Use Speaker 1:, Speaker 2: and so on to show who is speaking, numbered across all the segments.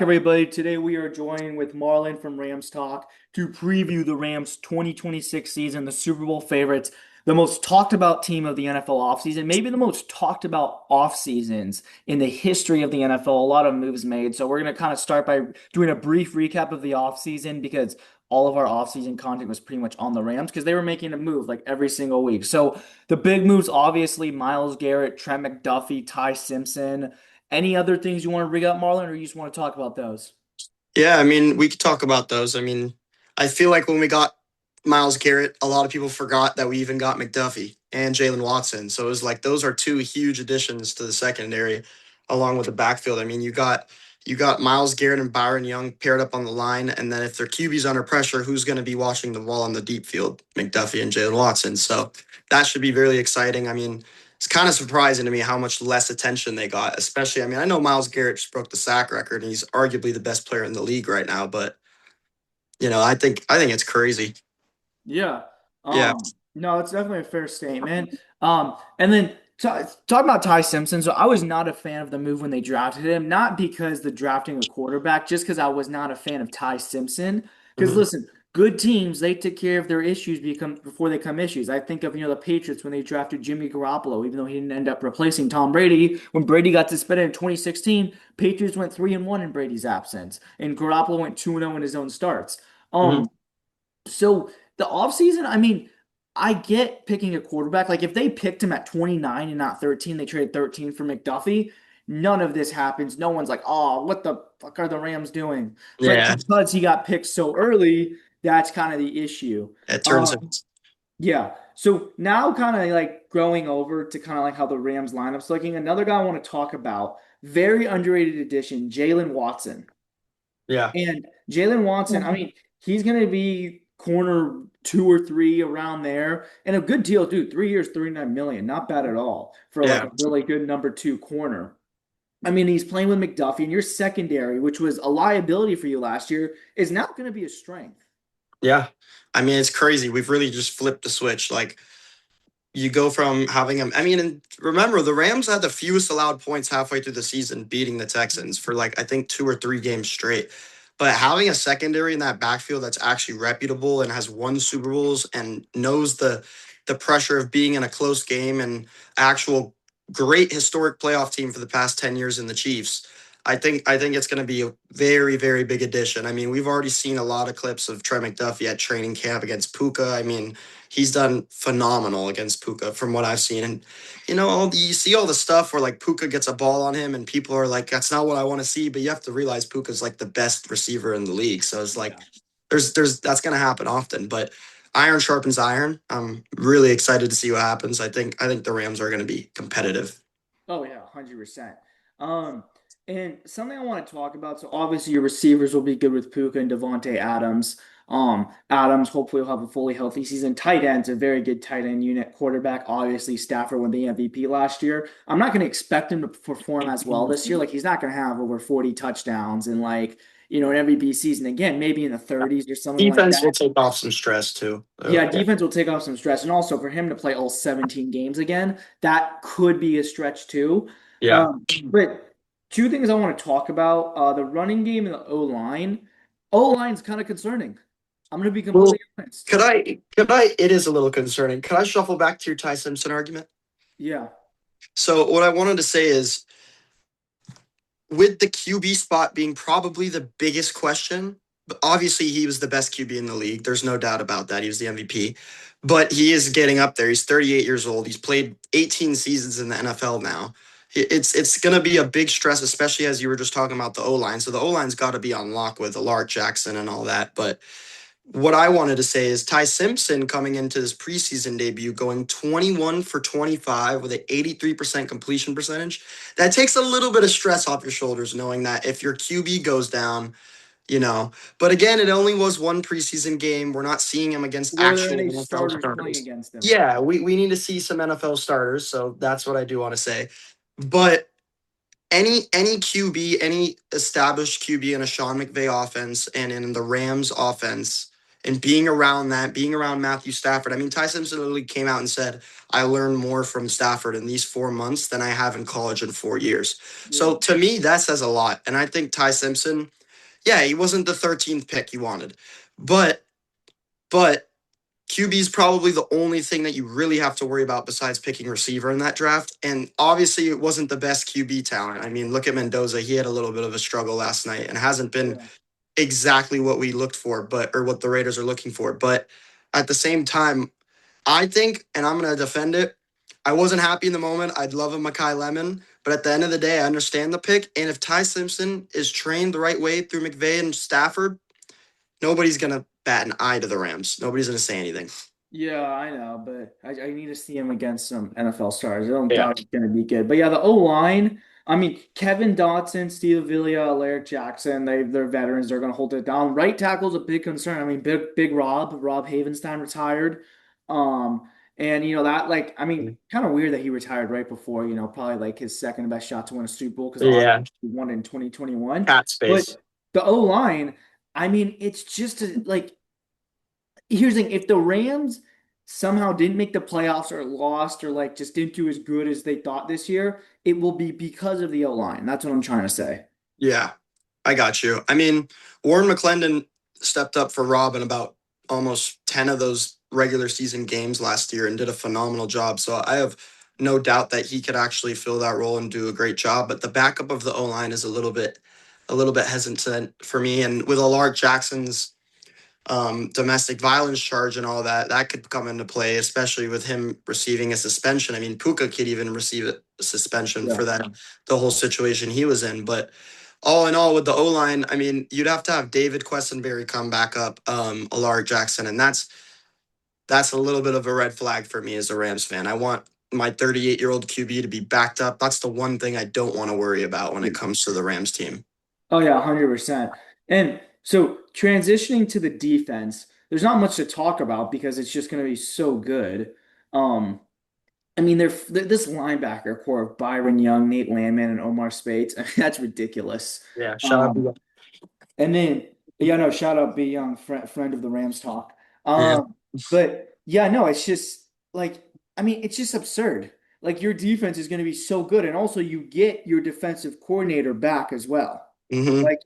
Speaker 1: Everybody. Today we are joined with Marlon from Ramstalk to preview the Rams 2026 season, the Super Bowl favorites, the most talked about team of the NFL offseason, maybe the most talked about off seasons in the history of the NFL. A lot of moves made. So we're going to kind of start by doing a brief recap of the offseason because all of our offseason content was pretty much on the Rams because they were making a move like every single week. So the big moves, obviously, Myles Garrett, Trent McDuffie, Ty Simpson. Any other things you want to bring up, Marlon, or you just want to talk about those?
Speaker 2: Yeah, we could talk about those. I feel like when we got Myles Garrett, a lot of people forgot that we even got McDuffie and Jalen Watson. So it was like those are two huge additions to the secondary, along with the backfield. You got Myles Garrett and Byron Young paired up on the line, and then if their QB's under pressure, who's going to be watching the ball on the deep field? McDuffie and Jalen Watson. So that should be really exciting. It's kind of surprising to me how much less attention they got, especially, I know Myles Garrett just broke the sack record and he's arguably the best player in the league right now, but I think it's crazy.
Speaker 1: Yeah.
Speaker 2: Yeah.
Speaker 1: No, it's definitely a fair statement. And then talking about Ty Simpson, so I was not a fan of the move when they drafted him, not because the drafting a quarterback, just because I was not a fan of Ty Simpson. Because
Speaker 2: Mhm.
Speaker 1: listen, good teams, they take care of their issues before they come issues. I think of, the Patriots when they drafted Jimmy Garoppolo, even though he didn't end up replacing Tom Brady. When Brady got suspended in 2016, Patriots went 3-1 in Brady's absence, and Garoppolo went 2-0 in his own starts.
Speaker 2: Mhm.
Speaker 1: So the offseason, I get picking a quarterback. Like if they picked him at 29 and not 13, they traded 13 for McDuffie. None of this happens. No one's like, oh, what the fuck are the Rams doing? But
Speaker 2: Yeah.
Speaker 1: because he got picked so early, that's kind of the issue.
Speaker 2: It turns
Speaker 1: Um,
Speaker 2: out.
Speaker 1: yeah. So now kind of like growing over to kind of like how the Rams lineup's looking. Another guy I want to talk about, very underrated addition, Jalen Watson.
Speaker 2: Yeah.
Speaker 1: And Jalen Watson, he's going to be corner two or three around there, and a good deal, dude. 3 years, 39 million, not bad at all for like
Speaker 2: Yeah.
Speaker 1: a really good number two corner. He's playing with McDuffie, and your secondary, which was a liability for you last year, is now going to be a strength.
Speaker 2: Yeah. It's crazy. We've really just flipped the switch. Like you go from having them. And remember, the Rams had the fewest allowed points halfway through the season, beating the Texans for like I think 2 or 3 games straight. But having a secondary in that backfield that's actually reputable and has won Super Bowls and knows the pressure of being in a close game and actual great historic playoff team for the past 10 years in the Chiefs. I think it's going to be a very, very big addition. We've already seen a lot of clips of Trey McDuffie at training camp against Puka. He's done phenomenal against Puka from what I've seen. And you see all the stuff where like Puka gets a ball on him and people are like, that's not what I want to see. But you have to realize Puka's like the best receiver in the league. So it's like
Speaker 1: Yeah.
Speaker 2: there's that's gonna happen often. But iron sharpens iron. I'm really excited to see what happens. I think the Rams are gonna be competitive.
Speaker 1: Oh yeah, 100%. Um, and something I want to talk about. So obviously your receivers will be good with Puka and Devontae Adams. Adams hopefully will have a fully healthy season. Tight end's a very good tight end unit. Quarterback, obviously Stafford won the MVP last year. I'm not going to expect him to perform as well this year. Like he's not going to have over 40 touchdowns and like an MVP season again, maybe in the 30s or something like
Speaker 2: Defense will
Speaker 1: that.
Speaker 2: take off some stress too.
Speaker 1: Yeah,
Speaker 2: Yeah.
Speaker 1: defense will take off some stress. And also for him to play all 17 games again, that could be a stretch too.
Speaker 2: Yeah.
Speaker 1: But two things I want to talk about, the running game and the O-line. O-line's kind of concerning. I'm going to be
Speaker 2: Well,
Speaker 1: completely honest.
Speaker 2: could I it is a little concerning. Could I shuffle back to your Ty Simpson argument?
Speaker 1: Yeah.
Speaker 2: So what I wanted to say is with the QB spot being probably the biggest question, but obviously he was the best QB in the league. There's no doubt about that. He was the MVP. But he is getting up there. He's 38 years old. He's played 18 seasons in the NFL now. It's going to be a big stress, especially as you were just talking about the O line. So the O line's got to be on lock with Alaric Jackson and all that. But what I wanted to say is Ty Simpson coming into his preseason debut going 21 for 25 with an 83% completion percentage. That takes a little bit of stress off your shoulders knowing that if your QB goes down, you know. But again, it only was one preseason game. We're not seeing him against
Speaker 1: Were there
Speaker 2: actual
Speaker 1: any
Speaker 2: NFL
Speaker 1: starters playing
Speaker 2: starters.
Speaker 1: against him?
Speaker 2: Yeah, we need to see some NFL starters, so that's what I do want to say. But any QB, any established QB in a Sean McVay offense and in the Rams offense and being around that, being around Matthew Stafford. I mean, Ty Simpson literally came out and said, I learned more from Stafford in these 4 months than I have in college in 4 years.
Speaker 1: Yeah.
Speaker 2: So to me, that says a lot. And I think Ty Simpson, yeah, he wasn't the 13th pick you wanted, but, but, QB is probably the only thing that you really have to worry about besides picking receiver in that draft. And obviously, it wasn't the best QB talent. I mean, look at Mendoza. He had a little bit of a struggle last night and hasn't been
Speaker 1: Yeah.
Speaker 2: exactly what we looked for, or what the Raiders are looking for. But at the same time, I think, and I'm going to defend it, I wasn't happy in the moment. I'd love a Makai Lemon. But at the end of the day, I understand the pick. And if Ty Simpson is trained the right way through McVay and Stafford, nobody's going to bat an eye to the Rams. Nobody's going to say anything.
Speaker 1: Yeah, I know, but I need to see him against some NFL stars. I don't
Speaker 2: Yeah.
Speaker 1: doubt he's going to be good. But yeah, the O line, I mean, Kevin Dotson, Steve Avila, Alaric Jackson, they're veterans. They're going to hold it down. Right tackle's a big concern. I mean, big Rob Havenstein retired. And that like, I mean, kind of weird that he retired right before, probably like his second best shot to win a Super Bowl because obviously
Speaker 2: Yeah.
Speaker 1: he won in 2021.
Speaker 2: Cat
Speaker 1: But
Speaker 2: space.
Speaker 1: the O line, I mean, it's just like here's the thing, if the Rams somehow didn't make the playoffs or lost or like just didn't do as good as they thought this year, it will be because of the O line. That's what I'm trying to say.
Speaker 2: Yeah, I got you. I mean, Warren McClendon stepped up for Rob in about almost 10 of those regular season games last year and did a phenomenal job. So I have no doubt that he could actually fill that role and do a great job. But the backup of the O line is a little bit hesitant for me. And with Alaric Jackson's domestic violence charge and all that, that could come into play, especially with him receiving a suspension. I mean, Puka could even receive a suspension
Speaker 1: Yeah.
Speaker 2: for that, the whole situation he was in. But all in all, with the O line, I mean, you'd have to have David Questenberry come back up, Alaric Jackson, and that's a little bit of a red flag for me as a Rams fan. I want my 38-year-old QB to be backed up. That's the one thing I don't want to worry about when it comes to the Rams team.
Speaker 1: Oh yeah, 100%. And so transitioning to the defense, there's not much to talk about because it's just going to be so good. Um, I mean, this linebacker core of Byron Young, Nate Landman, and Omar Speights. I mean, that's ridiculous.
Speaker 2: Yeah, shout out.
Speaker 1: Um, And then, yeah, no, shout out B Young, friend of the Rams talk.
Speaker 2: Yeah.
Speaker 1: But yeah, no, it's just like, I mean, it's just absurd. Like your defense is going to be so good, and also you get your defensive coordinator back as well.
Speaker 2: Mm-hmm.
Speaker 1: Like,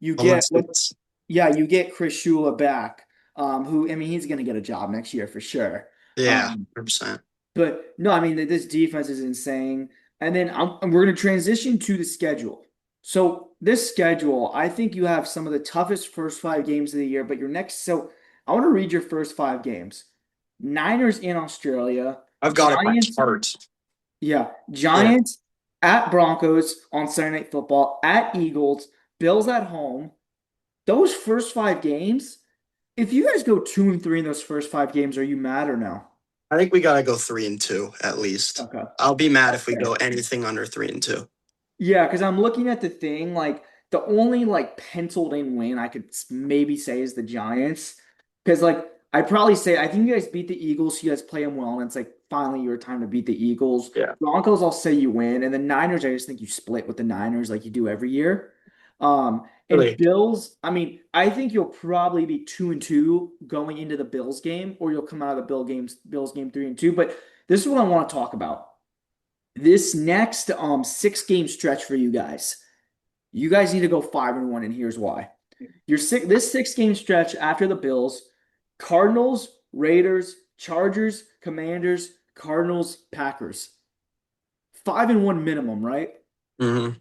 Speaker 1: you
Speaker 2: Omar
Speaker 1: get what?
Speaker 2: Speights.
Speaker 1: Yeah, you get Chris Shula back. Who I mean, he's going to get a job next year for sure.
Speaker 2: Yeah,
Speaker 1: Um,
Speaker 2: 100%.
Speaker 1: but no, I mean this defense is insane. And then we're going to transition to the schedule. So this schedule, I think you have some of the toughest first 5 games of the year. But your next, so I want to read your first 5 games. Niners in Australia,
Speaker 2: I've got it by
Speaker 1: Giants,
Speaker 2: heart.
Speaker 1: yeah,
Speaker 2: Yeah.
Speaker 1: Giants at Broncos on Sunday Night Football, at Eagles, Bills at home. Those first 5 games, if you guys go 2-3 in those first 5 games, are you mad or no?
Speaker 2: I think we gotta go 3-2 at least.
Speaker 1: Okay.
Speaker 2: I'll be mad if we
Speaker 1: Okay.
Speaker 2: go anything under 3-2.
Speaker 1: Yeah, because I'm looking at the thing, like the only like penciled in win I could maybe say is the Giants. Because like I'd probably say I think you guys beat the Eagles, so you guys play them well, and it's like finally your time to beat the Eagles.
Speaker 2: Yeah.
Speaker 1: Broncos, I'll say you win, and the Niners, I just think you split with the Niners like you do every year. And
Speaker 2: Really.
Speaker 1: Bills, I mean, I think you'll probably be 2-2 going into the Bills game, or you'll come out of the Bills game 3-2. But this is what I want to talk about. This next 6 game stretch for you guys. You guys need to go 5-1, and here's why. This 6 game stretch after the Bills, Cardinals, Raiders, Chargers, Commanders, Cardinals, Packers. 5-1 minimum, right?
Speaker 2: Mm-hmm.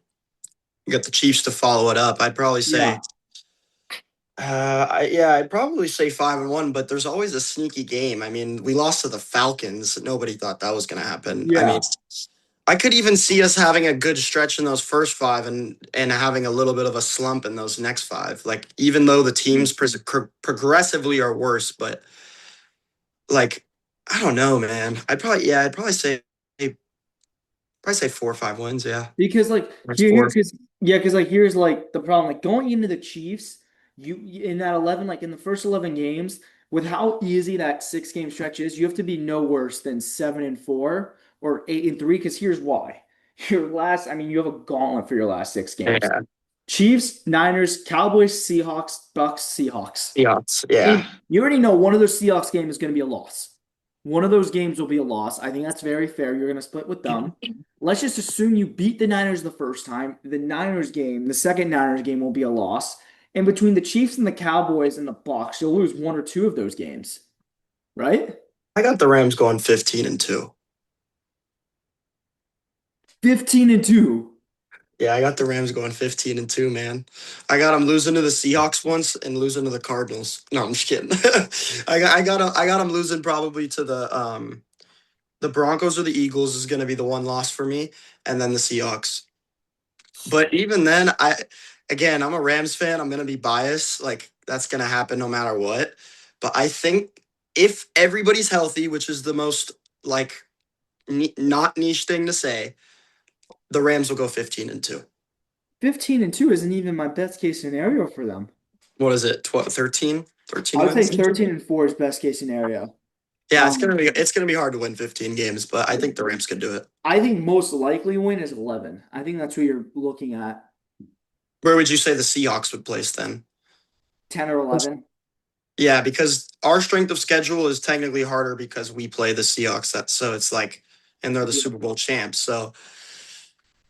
Speaker 2: You got the Chiefs to follow it up. I'd probably
Speaker 1: Yeah.
Speaker 2: say, I'd probably say 5-1, but there's always a sneaky game. I mean, we lost to the Falcons. Nobody thought that was going to happen. I mean,
Speaker 1: Yeah.
Speaker 2: I could even see us having a good stretch in those first five and having a little bit of a slump in those next five. Like, even though the teams progressively are worse, but like, I don't know, man. I'd probably say 4 or 5 wins. Yeah,
Speaker 1: Because like
Speaker 2: that's
Speaker 1: here
Speaker 2: four.
Speaker 1: because yeah, because like here's like the problem. Like going into the Chiefs, you in that 11, like in the first 11 games, with how easy that 6 game stretch is, you have to be no worse than 7-4 or 8-3. Because here's why. Your last, I mean, you have a gauntlet for your last 6 games.
Speaker 2: Yeah,
Speaker 1: Chiefs, Niners, Cowboys, Seahawks, Bucks, Seahawks.
Speaker 2: Seahawks. Yeah.
Speaker 1: And you already know one of those Seahawks games is going to be a loss. One of those games will be a loss. I think that's very fair. You're going to split with them. Let's just assume you beat the Niners the first time. The Niners game, the second Niners game will be a loss. And between the Chiefs and the Cowboys and the Bucks, you'll lose one or two of those games, right?
Speaker 2: I got the Rams going 15-2.
Speaker 1: 15-2.
Speaker 2: Yeah, I got the Rams going 15-2, man. I got them losing to the Seahawks once and losing to the Cardinals. No, I'm just kidding. I got them losing probably to the Broncos or the Eagles is going to be the one loss for me, and then the Seahawks. But even then, I'm a Rams fan. I'm going to be biased. Like that's going to happen no matter what. But I think if everybody's healthy, which is the most like not niche thing to say, the Rams will go 15-2.
Speaker 1: 15-2 isn't even my best case scenario for them.
Speaker 2: What is it? 12, 13?
Speaker 1: I
Speaker 2: 13
Speaker 1: would say
Speaker 2: wins?
Speaker 1: 13-4 is best case scenario.
Speaker 2: Yeah,
Speaker 1: Um,
Speaker 2: it's gonna be hard to win 15 games, but I think the Rams could do it.
Speaker 1: I think most likely win is 11. I think that's what you're looking at.
Speaker 2: Where would you say the Seahawks would place then?
Speaker 1: 10 or 11.
Speaker 2: Yeah, because our strength of schedule is technically harder because we play the Seahawks. So it's like, and they're the
Speaker 1: Yeah.
Speaker 2: Super Bowl champs. So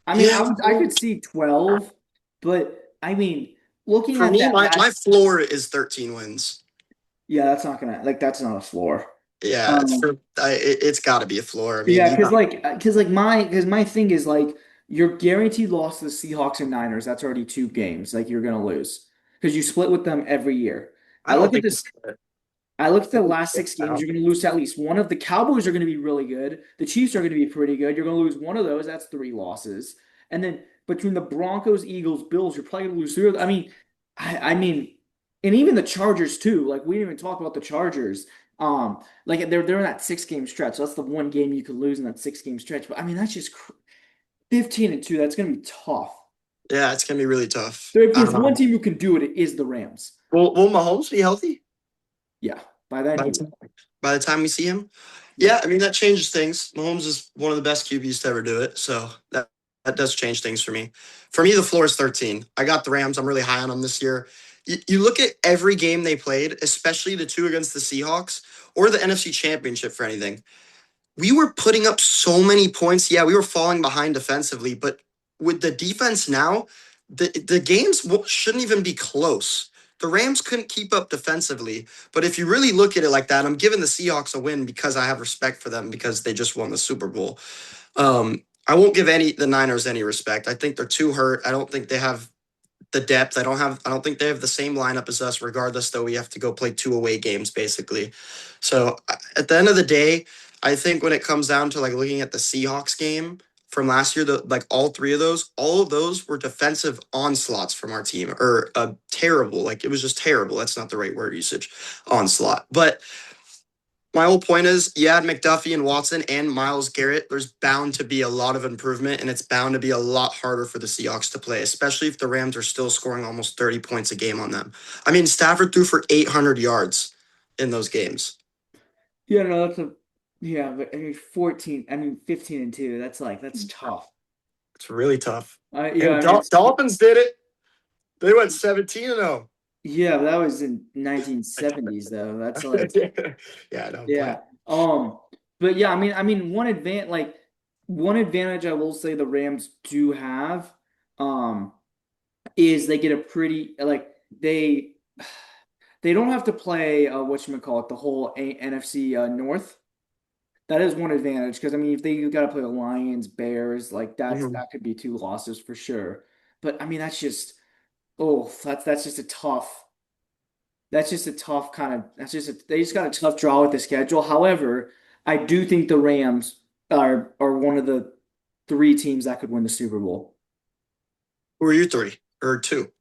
Speaker 1: I mean,
Speaker 2: yeah,
Speaker 1: I could see 12, but I mean, looking
Speaker 2: for
Speaker 1: at
Speaker 2: me,
Speaker 1: that
Speaker 2: my
Speaker 1: last,
Speaker 2: floor is 13 wins.
Speaker 1: yeah, that's not gonna like that's not a floor.
Speaker 2: Yeah,
Speaker 1: Um,
Speaker 2: it's got to be a floor. I mean,
Speaker 1: yeah,
Speaker 2: you got
Speaker 1: because my thing is like you're guaranteed loss to the Seahawks and Niners. That's already two games like you're gonna lose because you split with them every year.
Speaker 2: I
Speaker 1: I
Speaker 2: don't
Speaker 1: look at
Speaker 2: think
Speaker 1: this. I look at the last six games. You're going to lose to at least one of the Cowboys are going to be really good. The Chiefs are going to be pretty good. You're going to lose one of those. That's three losses. And then between the Broncos, Eagles, Bills, you're probably going to lose three. I mean, and even the Chargers too. Like we didn't even talk about the Chargers. Like they're in that 6 game stretch. So that's the one game you could lose in that 6 game stretch. But I mean, that's just 15-2. That's going to be tough.
Speaker 2: yeah, it's gonna be really tough.
Speaker 1: If there's one team who can do it, it is the Rams.
Speaker 2: Will Mahomes be healthy
Speaker 1: Yeah, by then
Speaker 2: by
Speaker 1: he
Speaker 2: the
Speaker 1: will.
Speaker 2: time, by the time we see him?
Speaker 1: Yeah.
Speaker 2: Yeah, I mean that changes things. Mahomes is one of the best QBs to ever do it, so that does change things for me. For me, the floor is 13. I got the Rams. I'm really high on them this year. You look at every game they played, especially the two against the Seahawks or the NFC Championship for anything. We were putting up so many points. Yeah, we were falling behind defensively, but with the defense now, the games shouldn't even be close. The Rams couldn't keep up defensively, but if you really look at it like that, I'm giving the Seahawks a win because I have respect for them because they just won the Super Bowl. I won't give the Niners any respect. I think they're too hurt. I don't think they have the depth. I don't think they have the same lineup as us, regardless, though we have to go play two away games basically. So at the end of the day, I think when it comes down to like looking at the Seahawks game from last year, like all of those were defensive onslaughts from our team, or terrible. Like it was just terrible. That's not the right word usage, onslaught. But my whole point is, you add McDuffie and Watson and Myles Garrett, there's bound to be a lot of improvement, and it's bound to be a lot harder for the Seahawks to play, especially if the Rams are still scoring almost 30 points a game on them. I mean, Stafford threw for 800 yards in those games.
Speaker 1: Yeah, no, yeah, but I mean 14, I mean 15-2. That's tough.
Speaker 2: It's really tough.
Speaker 1: Yeah,
Speaker 2: And
Speaker 1: I mean
Speaker 2: Dolphins did it. They went 17-0.
Speaker 1: yeah, but that was in 1970s though. That's like
Speaker 2: Yeah, I know.
Speaker 1: yeah. But yeah, one advantage I will say the Rams do have um is they get a pretty like they don't have to play whatchamacallit, the whole NFC North. That is one advantage because I mean, if they got to play the Lions, Bears, like
Speaker 2: Mhm.
Speaker 1: that could be two losses for sure. But I mean, that's just oh, that's just a tough. That's just a tough kind of. They just got a tough draw with the schedule. However, I do think the Rams are one of the three teams that could win the Super Bowl.
Speaker 2: Who are you three or two?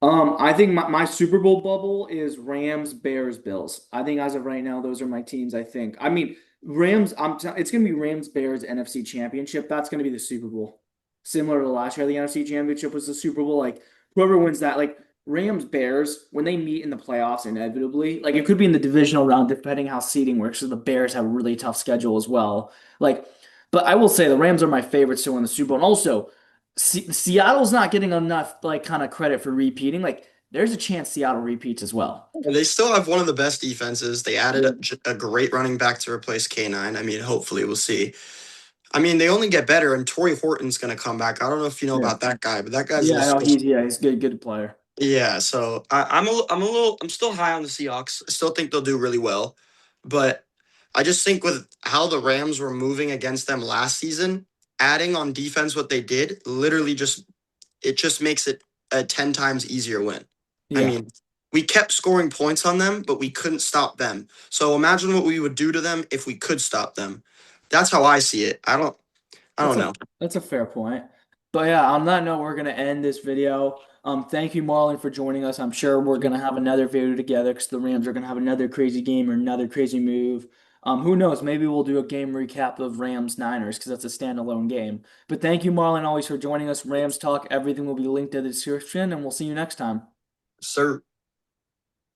Speaker 1: I think my Super Bowl bubble is Rams, Bears, Bills. I think as of right now, those are my teams. I think. I mean, Rams. It's gonna be Rams, Bears, NFC Championship. That's gonna be the Super Bowl. Similar to last year, the NFC Championship was the Super Bowl. Like whoever wins that, like Rams, Bears, when they meet in the playoffs, inevitably, like it could be in the divisional round, depending how seeding works. So the Bears have a really tough schedule as well. Like, but I will say the Rams are my favorites to win the Super Bowl. And also, Seattle's not getting enough like kind of credit for repeating. Like there's a chance Seattle repeats as well.
Speaker 2: And they still have one of the best defenses. They added
Speaker 1: Yeah.
Speaker 2: a great running back to replace K9. I mean, hopefully we'll see. I mean, they only get better, and Torrey Horton's going to come back. I don't know if you know
Speaker 1: Yeah.
Speaker 2: about that guy, but that guy's
Speaker 1: Yeah, I know
Speaker 2: a
Speaker 1: he's good player.
Speaker 2: yeah. So I'm still high on the Seahawks. I still think they'll do really well, but I just think with how the Rams were moving against them last season, adding on defense what they did, literally just makes it a 10 times easier win. I
Speaker 1: Yeah.
Speaker 2: mean, we kept scoring points on them, but we couldn't stop them. So imagine what we would do to them if we could stop them. That's how I see it. I
Speaker 1: That's
Speaker 2: don't
Speaker 1: a
Speaker 2: know.
Speaker 1: that's a fair point. But yeah, on that note, we're gonna end this video. Thank you, Marlon, for joining us. I'm sure we're gonna have another video together because the Rams are gonna have another crazy game or another crazy move. Who knows? Maybe we'll do a game recap of Rams Niners because that's a standalone game. But thank you, Marlon, always for joining us. Rams Talk. Everything will be linked in the description, and we'll see you next time.
Speaker 2: Sir